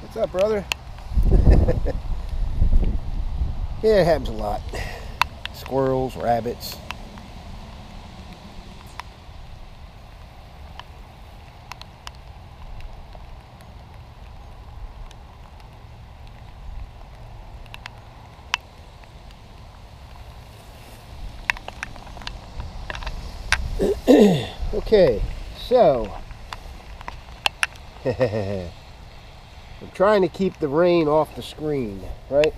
What's up, brother? Yeah, it happens a lot. Squirrels, rabbits. Okay, so I'm trying to keep the rain off the screen, right?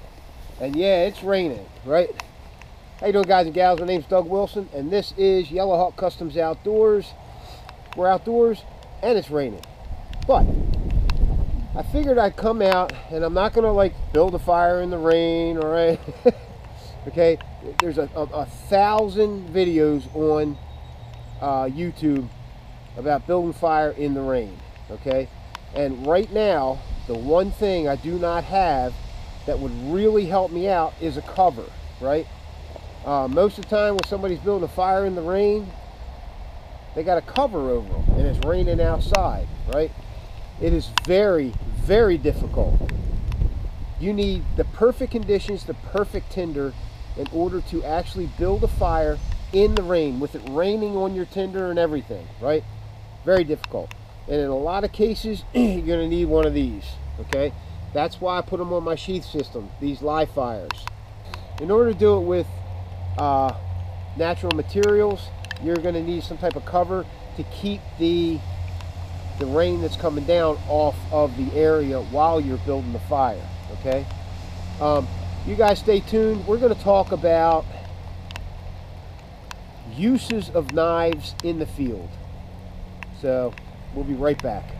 And yeah, it's raining, right? How you doing, guys and gals? My name's Doug Wilson, and this is Yellowhawk Customs Outdoors. We're outdoors, and it's raining. But I figured I'd come out, and I'm not gonna like build a fire in the rain, all right? Okay, there's a 1,000 videos on YouTube about building fire in the rain, okay? And right now, the one thing I do not have that would really help me out is a cover, right? Most of the time when somebody's building a fire in the rain, they got a cover over them and it's raining outside, right? It is very, very difficult. You need the perfect conditions, the perfect tinder in order to actually build a fire in the rain, with it raining on your tinder and everything, right? Very difficult. And in a lot of cases, you're going to need one of these, okay? That's why I put them on my sheath system, these live fires. In order to do it with natural materials, you're going to need some type of cover to keep the rain that's coming down off of the area while you're building the fire, okay? You guys stay tuned. We're going to talk about uses of knives in the field. So we'll be right back.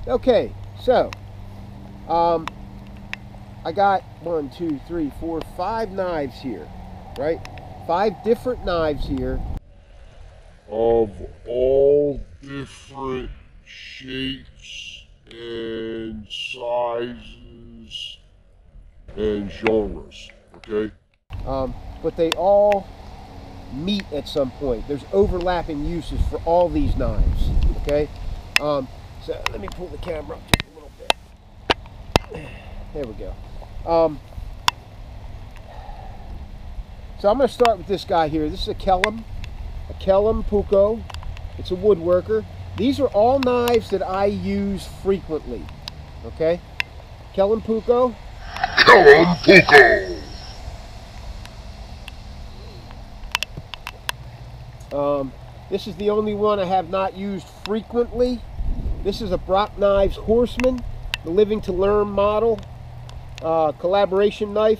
Okay, so I got 1, 2, 3, 4, 5 knives here, right? 5 different knives here of all different shapes and sizes and genres, okay? but they all meet at some point. There's overlapping uses for all these knives, okay? So let me pull the camera up just a little bit. There we go. So I'm going to start with this guy here. This is a Kellum Puko. It's a woodworker. These are all knives that I use frequently. Okay? Kellum Puko. Kellum Puko. This is the only one I have not used frequently. This is a Brock Knives Horseman, the Living to Learn model, collaboration knife.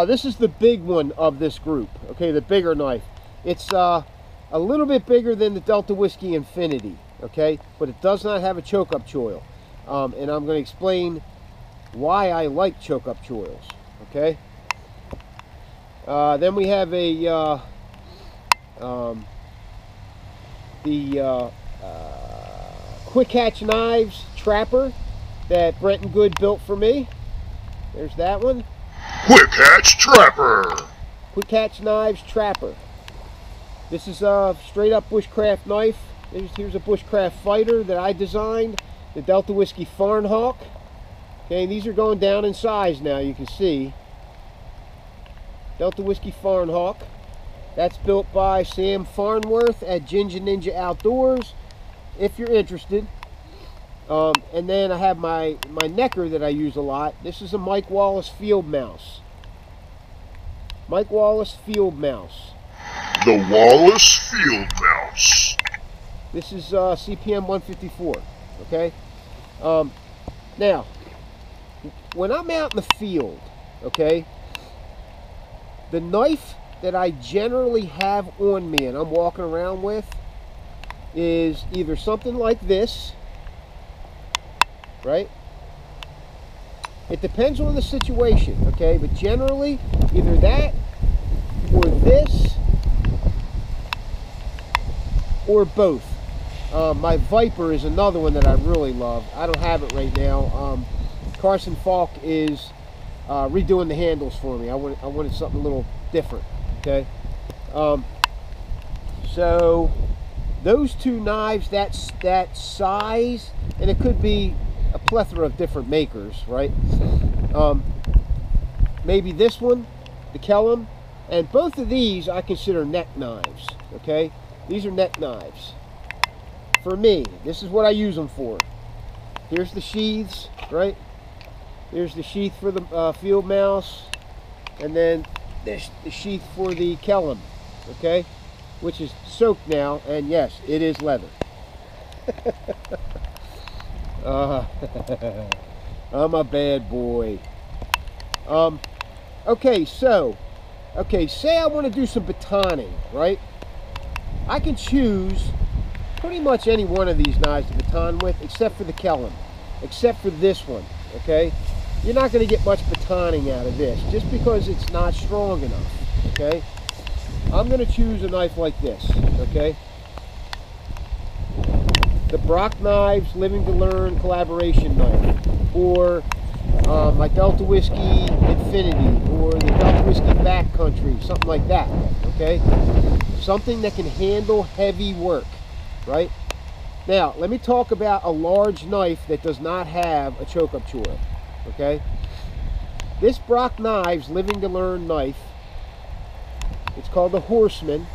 This is the big one of this group, okay, the bigger knife. It's a little bit bigger than the Delta Whiskey Infinity, okay, but it does not have a choke-up choil. And I'm going to explain why I like choke-up choils, okay. Then we have a Quick Hatch Knives Trapper that Brent and Good built for me. There's that one. Quick Hatch Trapper. Quick Hatch Knives Trapper. This is a straight up bushcraft knife. Here's a bushcraft fighter that I designed. the Delta Whiskey Farnhawk. Okay, these are going down in size now, you can see. Delta Whiskey Farnhawk. That's built by Sam Farnworth at Ginger Ninja Outdoors, if you're interested. And then I have my necker that I use a lot. This is a Mike Wallace Field Mouse. Mike Wallace Field Mouse. The Wallace Field Mouse. This is CPM 154. Okay. Now, when I'm out in the field, okay, the knife that I generally have on me and I'm walking around with is either something like this, right? It depends on the situation, okay? But generally, either that or this or both. My Viper is another one that I really love. I don't have it right now. Carson Falk is redoing the handles for me. I wanted something a little different, okay? So those two knives, that size, and it could be a plethora of different makers, right? Maybe this one, the Kellum, and both of these I consider neck knives, okay? These are neck knives. For me, this is what I use them for. Here's the sheaths, right? Here's the sheath for the field mouse, and then this the sheath for the Kellum, okay? Which is soaked now, and yes, it is leather. I'm a bad boy. Okay, so, say I want to do some batoning, right? I can choose pretty much any one of these knives to baton with, except for the Kellum, except for this one, okay? You're not going to get much batoning out of this, just because it's not strong enough, okay? I'm going to choose a knife like this, okay? The Brock Knives Living to Learn collaboration knife, or my Delta Whiskey Infinity, or the Delta Whiskey Backcountry, something like that, okay? Something that can handle heavy work, right? Now, let me talk about a large knife that does not have a choke-up choil, okay? This Brock Knives Living to Learn knife, it's called the Horseman,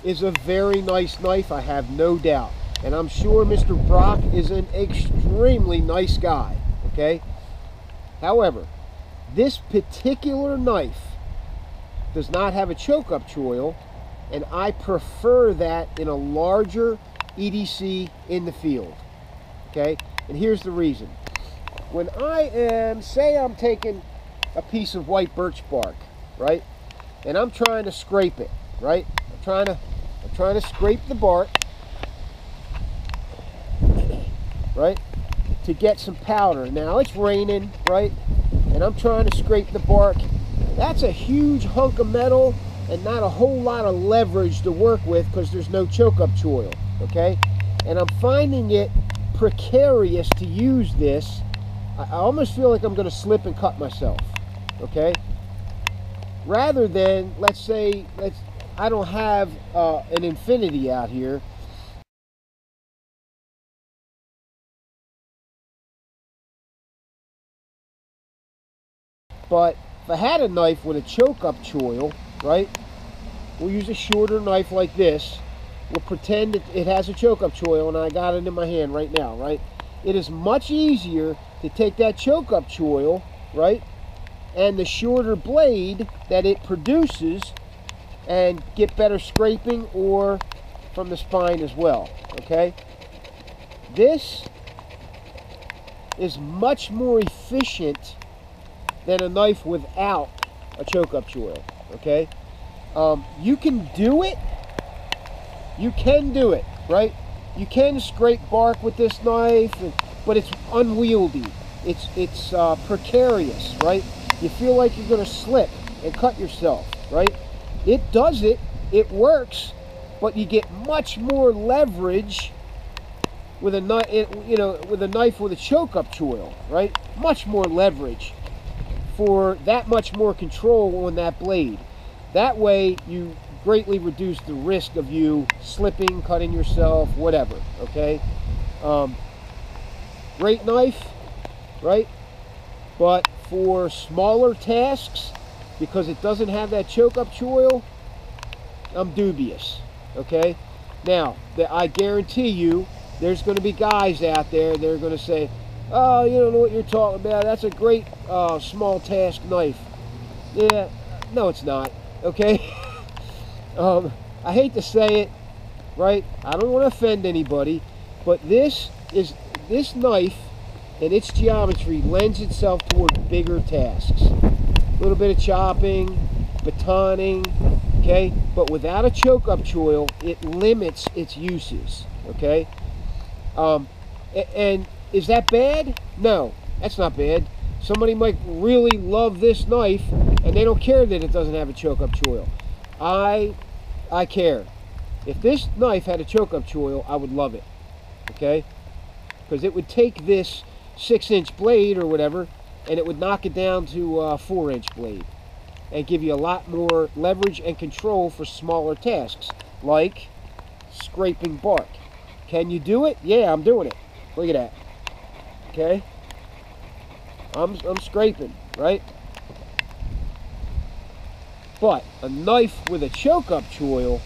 is a very nice knife, I have no doubt. And I'm sure Mr. Brock is an extremely nice guy, okay? However, this particular knife does not have a choke-up choil, and I prefer that in a larger EDC in the field, okay? And here's the reason. When I am, say I'm taking a piece of white birch bark, right? And I'm trying to scrape it, right? I'm trying to scrape the bark, right, to get some powder. Now it's raining, right, and I'm trying to scrape the bark. That's a huge hunk of metal and not a whole lot of leverage to work with because there's no choke-up choil, okay? And I'm finding it precarious to use this. I almost feel like I'm going to slip and cut myself, okay? Rather than, let's say, I don't have an Infinity out here. But if I had a knife with a choke-up choil, right, we'll use a shorter knife like this. We'll pretend that it has a choke-up choil, and I got it in my hand right now, right? It is much easier to take that choke-up choil, right, and the shorter blade that it produces and get better scraping or from the spine as well, okay? This is much more efficient than a knife without a choke-up choil, okay? You can do it. You can do it, right? You can scrape bark with this knife, but it's unwieldy. It's precarious, right? You feel like you're going to slip and cut yourself, right? It does it. It works, but you get much more leverage with a knife, with a knife with a choke-up choil, right? Much more leverage for that much more control on that blade. That way, you greatly reduce the risk of you slipping, cutting yourself, whatever, okay? great knife, right? But for smaller tasks, because it doesn't have that choke-up choil, I'm dubious, okay? Now, I guarantee you, there's going to be guys out there that are going to say, oh, you don't know what you're talking about. That's a great small task knife. Yeah, no, it's not, okay? I hate to say it, right? I don't want to offend anybody, but this knife and its geometry lends itself toward bigger tasks. A little bit of chopping, batoning, okay? But without a choke-up choil, it limits its uses, okay? And is that bad? No, that's not bad. Somebody might really love this knife, and they don't care that it doesn't have a choke-up choil. I care. If this knife had a choke-up choil, I would love it, okay? Because it would take this 6-inch blade or whatever, and it would knock it down to a 4-inch blade and give you a lot more leverage and control for smaller tasks, like scraping bark. Can you do it? Yeah, I'm doing it. Look at that. Okay? I'm scraping, right? But a knife with a choke-up choil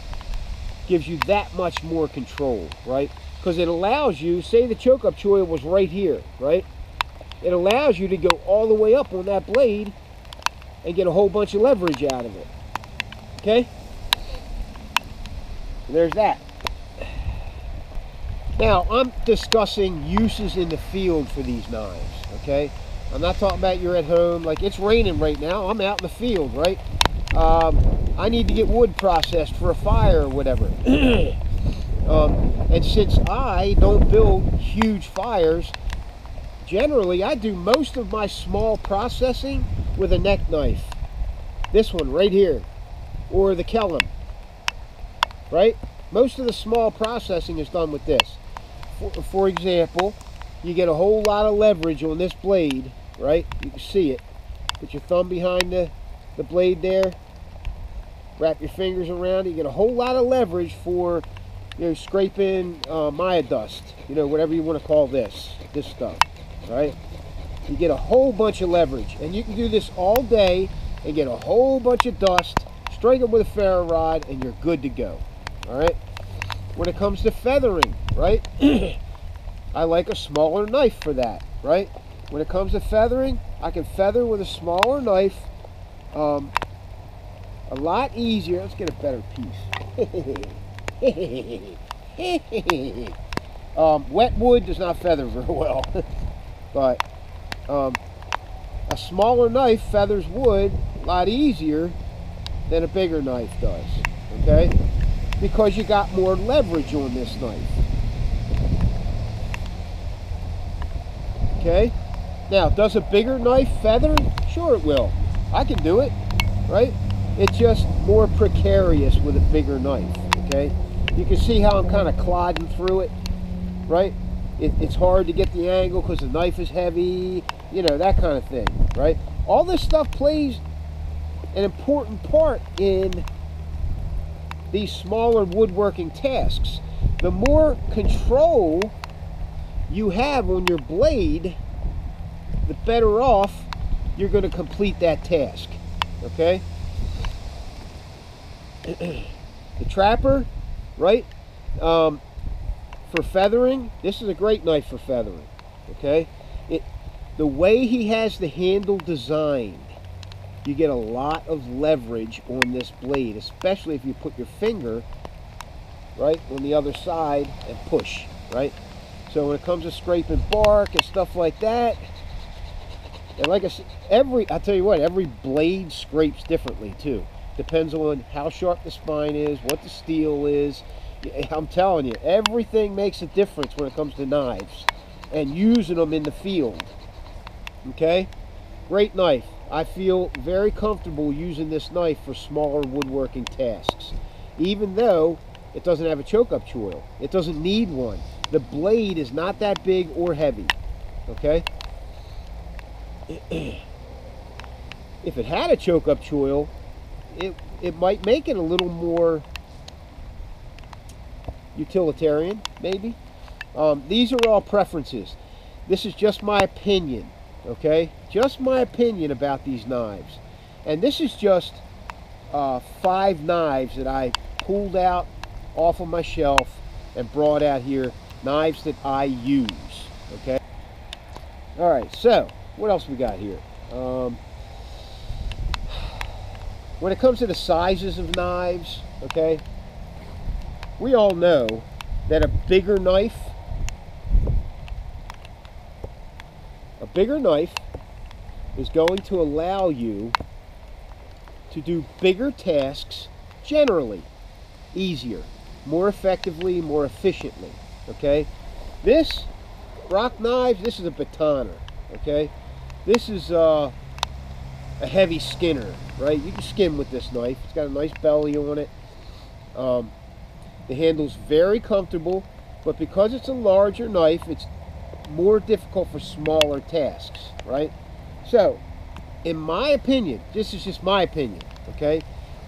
gives you that much more control, right? Because it allows you, say the choke-up choil was right here, right? It allows you to go all the way up on that blade and get a whole bunch of leverage out of it. Okay? There's that. Now, I'm discussing uses in the field for these knives, okay? I'm not talking about you're at home. Like, it's raining right now. I'm out in the field, right? I need to get wood processed for a fire or whatever. And since I don't build huge fires, generally I do most of my small processing with a neck knife. This one right here, or the Kellum, right? Most of the small processing is done with this. For example, you get a whole lot of leverage on this blade, right? You can see it. Put your thumb behind the blade there, wrap your fingers around it. You get a whole lot of leverage for, you know, scraping Maya dust, you know, whatever you want to call this stuff, right? You get a whole bunch of leverage, and you can do this all day and get a whole bunch of dust, strike it with a ferro rod, and you're good to go. All right? When it comes to feathering, right? I like a smaller knife for that, right? When it comes to feathering, I can feather with a smaller knife a lot easier. Let's get a better piece. Wet wood does not feather very well, but a smaller knife feathers wood a lot easier than a bigger knife does, okay? Because you got more leverage on this knife. Okay? Now, does a bigger knife feather? Sure it will. I can do it, right? It's just more precarious with a bigger knife, okay? You can see how I'm kind of clodding through it, right? It's hard to get the angle because the knife is heavy, you know, that kind of thing, right? All this stuff plays an important part in these smaller woodworking tasks. The more control you have on your blade, the better off you're going to complete that task, okay? The trapper, right? For feathering, this is a great knife for feathering, okay? The way he has the handle designed, you get a lot of leverage on this blade, especially if you put your finger right on the other side and push, right? So when it comes to scraping bark and stuff like that, and like I said, I'll tell you what, every blade scrapes differently too. Depends on how sharp the spine is, what the steel is. I'm telling you, everything makes a difference when it comes to knives and using them in the field. Okay? Great knife. I feel very comfortable using this knife for smaller woodworking tasks, even though it doesn't have a choke-up choil. It doesn't need one. The blade is not that big or heavy. Okay? If it had a choke-up choil, it might make it a little more utilitarian, maybe. These are all preferences. This is just my opinion, okay? Just my opinion about these knives. And this is just 5 knives that I pulled out off of my shelf and brought out here. Knives that I use, okay? All right, so what else we got here? When it comes to the sizes of knives, okay, we all know that a bigger knife is going to allow you to do bigger tasks generally easier, more effectively, more efficiently, okay? This rock knives, this is a batoner, okay? This is a heavy skinner, right? You can skin with this knife. It's got a nice belly on it. The handle's very comfortable, but because it's a larger knife, it's more difficult for smaller tasks, right? So, in my opinion, this is just my opinion, okay?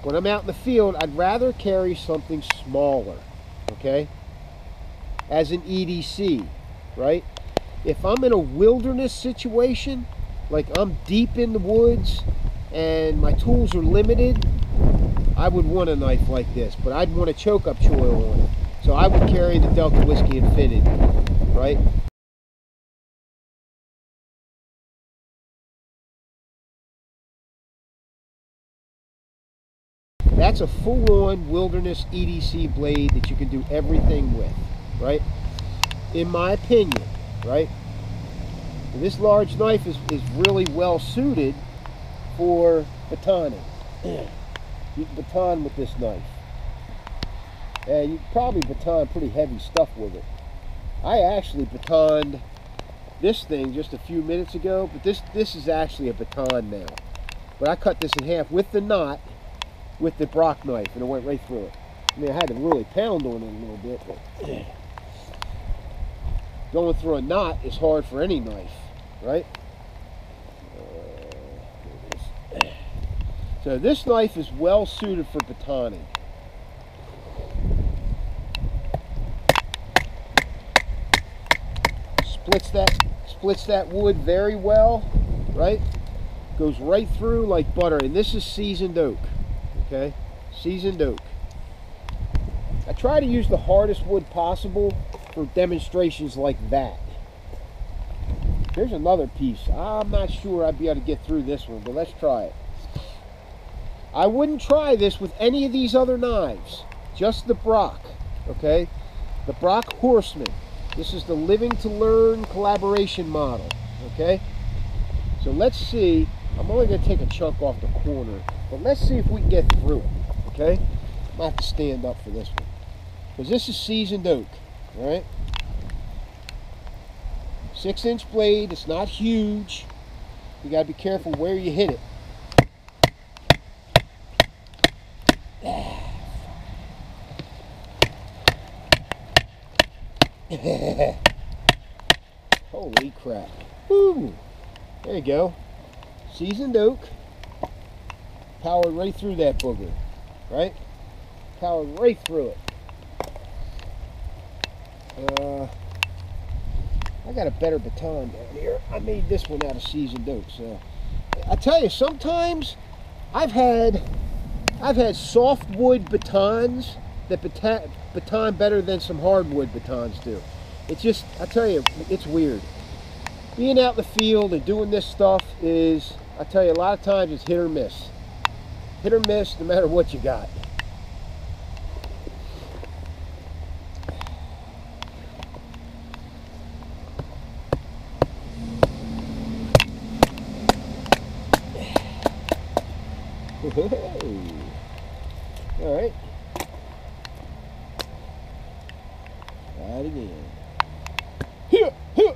When I'm out in the field, I'd rather carry something smaller, okay? As an EDC, right? If I'm in a wilderness situation, like I'm deep in the woods and my tools are limited, I would want a knife like this, but I'd want a choke-up choil on it. So I would carry the Delta Whiskey Infinity, right? That's a full-on wilderness EDC blade that you can do everything with, right? In my opinion, right? And this large knife is really well suited for batoning. You can baton with this knife. And you can probably baton pretty heavy stuff with it. I actually batoned this thing just a few minutes ago, but this is actually a baton now. But I cut this in half with the knot, with the Brock knife, and it went right through it. I mean, I had to really pound on it a little bit, but going through a knot is hard for any knife, right? So this knife is well suited for batoning. Splits that wood very well, right? Goes right through like butter, and this is seasoned oak, okay? Seasoned oak. I try to use the hardest wood possible for demonstrations like that. Here's another piece. I'm not sure I'd be able to get through this one, but let's try it. I wouldn't try this with any of these other knives, just the Brock, okay? The Brock Horseman. This is the Living to Learn collaboration model, okay? So let's see. I'm only going to take a chunk off the corner, but let's see if we can get through it, okay? I might have to stand up for this one, because this is seasoned oak, all right? 6-inch blade. It's not huge. You got to be careful where you hit it. Holy crap. Woo! There you go. Seasoned oak. Powered right through that booger. Right? Powered right through it. I got a better baton down here. I made this one out of seasoned oak. So I tell you, sometimes I've had softwood batons that baton better than some hardwood batons do. It's just, I tell you, it's weird. Being out in the field and doing this stuff is, I tell you, a lot of times it's hit or miss. Hit or miss no matter what you got. All right. Try it again. Here, here.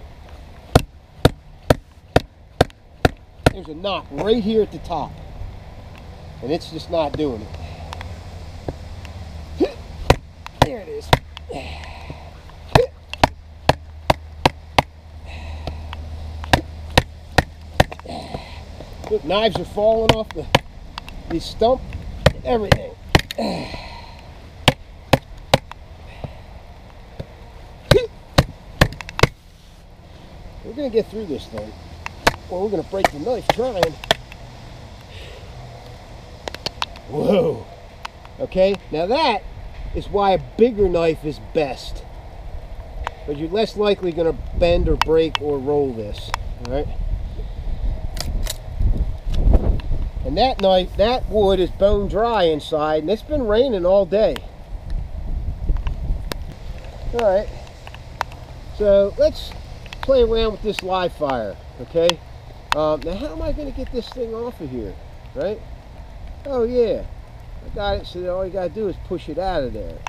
There's a knot right here at the top, and it's just not doing it. There it is. Look, knives are falling off the stump, everything. We're going to get through this thing. Or we're going to break the knife trying. Whoa. Okay, now that is why a bigger knife is best. But you're less likely going to bend or break or roll this. Alright? And that knife, that wood is bone dry inside, and it's been raining all day. Alright, so let's play around with this live fire, okay? Now how am I going to get this thing off of here, right? Oh yeah, I got it, so all you got to do is push it out of there.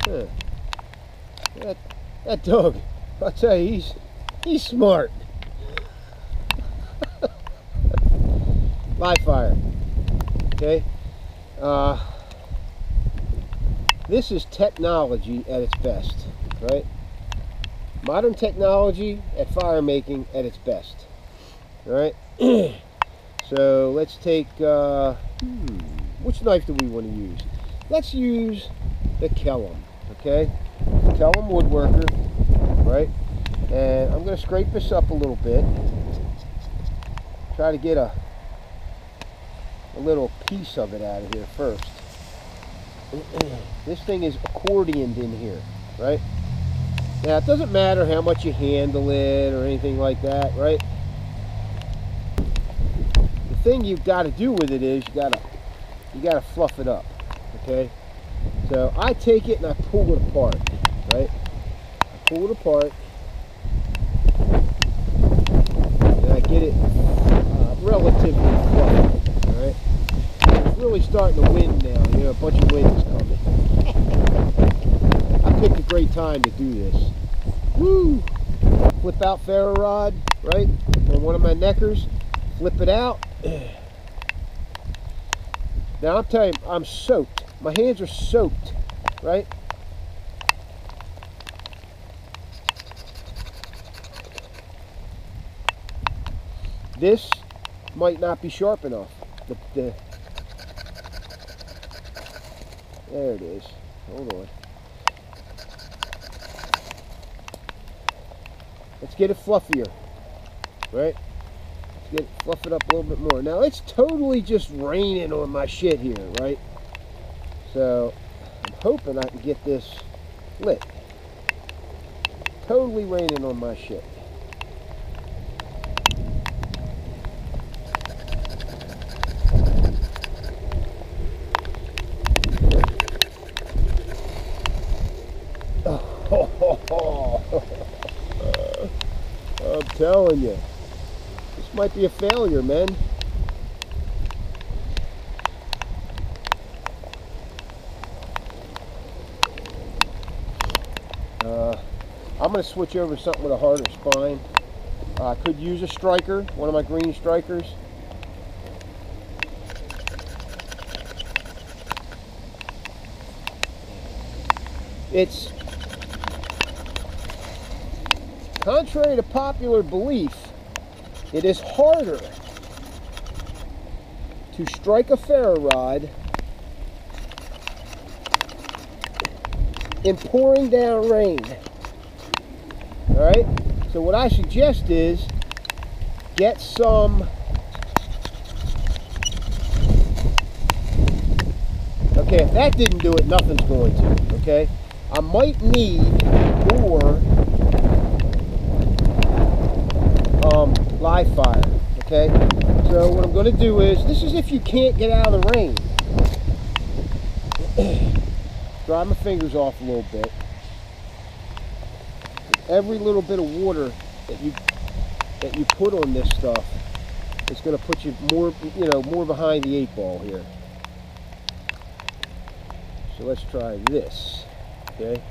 Huh. That dog, I'll tell you, he's smart. Live fire, okay? This is technology at its best, right? Modern technology at fire making at its best, all right? So let's take, which knife do we want to use? Let's use the Kellum, okay? Kellum woodworker, right? And I'm going to scrape this up a little bit. Try to get a little piece of it out of here first. This thing is accordioned in here, right? Now it doesn't matter how much you handle it or anything like that, right? The thing you've got to do with it is you gotta fluff it up, okay? So I take it and I pull it apart, right? I pull it apart and I get it relatively fluffy, all right? It's really starting to wind now, you know, a bunch of wind is coming. I picked a great time to do this. Woo! Flip out ferro rod, right? On one of my neckers, flip it out. Now I'm telling you, I'm soaked. My hands are soaked, right? This might not be sharp enough. There it is. Hold on. Let's get it fluffier, right? Fluff it up a little bit more. Now it's totally just raining on my shit here, right? So I'm hoping I can get this lit. Totally raining on my shit. I'm telling you. This might be a failure, man. I'm going to switch over to something with a harder spine. I could use a striker, one of my green strikers. It's contrary to popular belief, it is harder to strike a ferro rod in pouring down rain. Alright? So what I suggest is get some okay, if that didn't do it, nothing's going to. Okay? I might need more live fire. Okay? So what I'm going to do is, this is if you can't get out of the rain. Dry my fingers off a little bit. Every little bit of water that you put on this stuff is going to put you more, more behind the 8 ball here. So let's try this. Okay,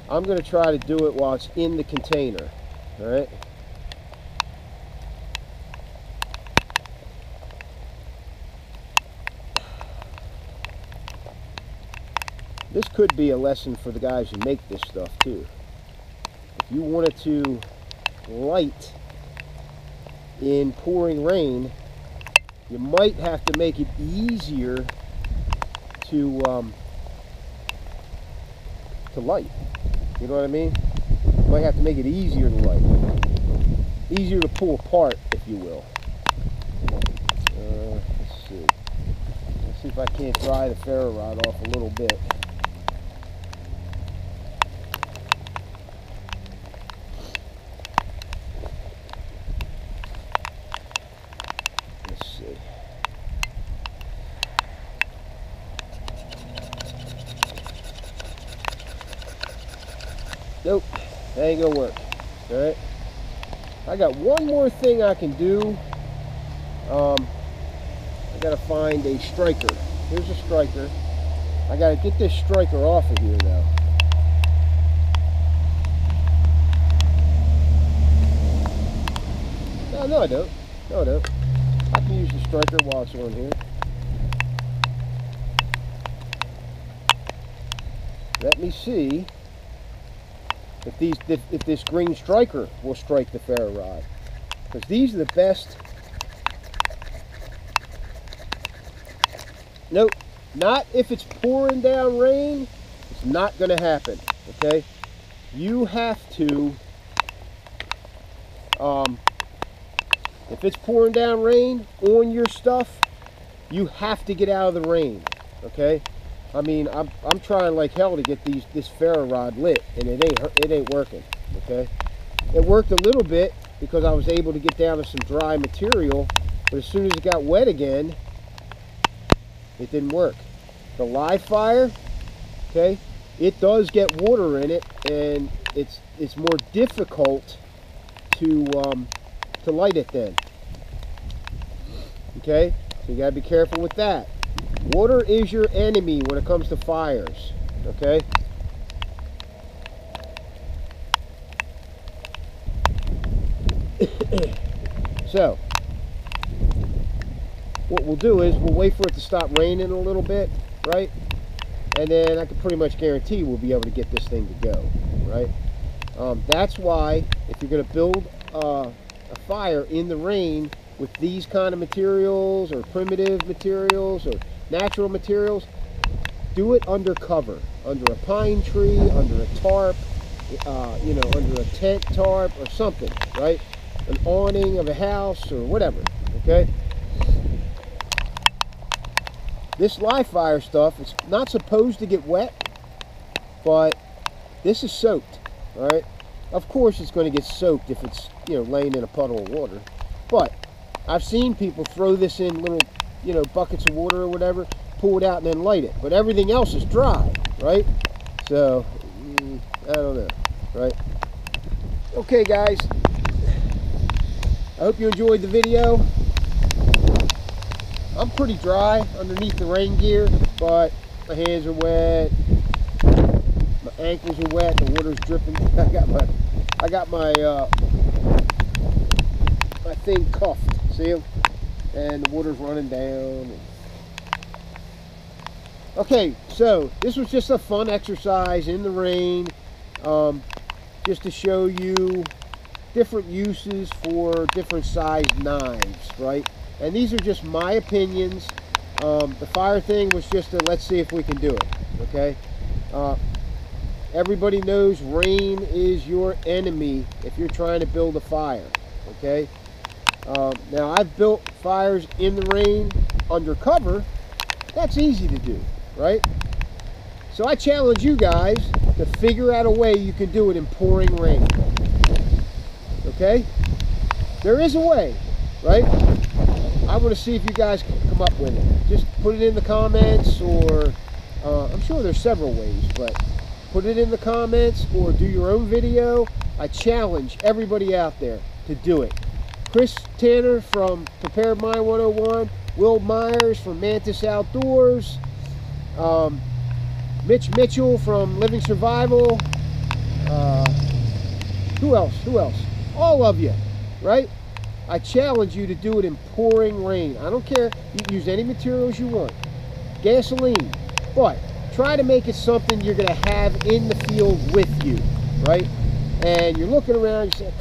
I'm going to try to do it while it's in the container. All right. This could be a lesson for the guys who make this stuff too. If you wanted to light in pouring rain, you might have to make it easier to light. You know what I mean? You might have to make it easier to light. easier to pull apart, if you will. Let's see. Let's see if I can't dry the ferro rod off a little bit. Let's see. Nope, that ain't gonna work. Alright. I got one more thing I can do. I gotta find a striker. Here's a striker. I gotta get this striker off of here though. No, I don't. No, I don't. I can use the striker while it's on here. Let me see if this green striker will strike the ferro rod, because these are the best. Nope, not if it's pouring down rain. It's not going to happen. Okay, you have to. If it's pouring down rain on your stuff, you have to get out of the rain. Okay. I mean, I'm trying like hell to get this ferro rod lit, and it ain't working. Okay, it worked a little bit because I was able to get down to some dry material, but as soon as it got wet again, it didn't work. The live fire, okay, it does get water in it, and it's more difficult to light it then. Okay, so you gotta be careful with that. Water is your enemy when it comes to fires, okay? So, what we'll do is we'll wait for it to stop raining a little bit, right? And then I can pretty much guarantee we'll be able to get this thing to go, right? That's why if you're going to build a fire in the rain with these kind of materials or primitive materials or natural materials, do it under cover, under a pine tree, under a tarp, you know, under a tent tarp or something, right? An awning of a house or whatever, okay? This live fire stuff, it's not supposed to get wet, but this is soaked, all right? Of course it's going to get soaked if it's, you know, laying in a puddle of water, but I've seen people throw this in little, you know, buckets of water or whatever, pull it out and then light it, but everything else is dry, right? So I don't know, right? Okay guys, I hope you enjoyed the video. I'm pretty dry underneath the rain gear, but my hands are wet, my ankles are wet, the water's dripping. I got my thing cuffed, see them? And the water's running down. Okay, so this was just a fun exercise in the rain, just to show you different uses for different sized knives, right? And these are just my opinions. The fire thing was just a let's see if we can do it, okay? Everybody knows rain is your enemy if you're trying to build a fire, okay? Now I've built fires in the rain under cover. That's easy to do, right? So I challenge you guys to figure out a way you can do it in pouring rain. Okay? There is a way, right? I want to see if you guys can come up with it. Just put it in the comments, or I'm sure there's several ways, but put it in the comments or do your own video. I challenge everybody out there to do it. Chris Tanner from Prepared Mind 101, Will Myers from Mantis Outdoors, Mitch Mitchell from Living Survival, who else? All of you, right? I challenge you to do it in pouring rain. I don't care, you can use any materials you want, gasoline, but try to make it something you're going to have in the field with you, right? And you're looking around, you say,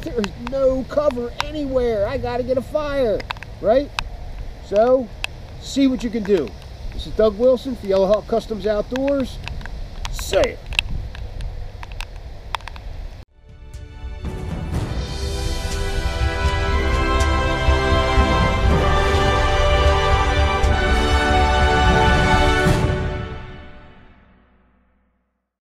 there's no cover anywhere, I got to get a fire, right? So, see what you can do. This is Doug Wilson for Yellow Hawk Customs Outdoors. Say it.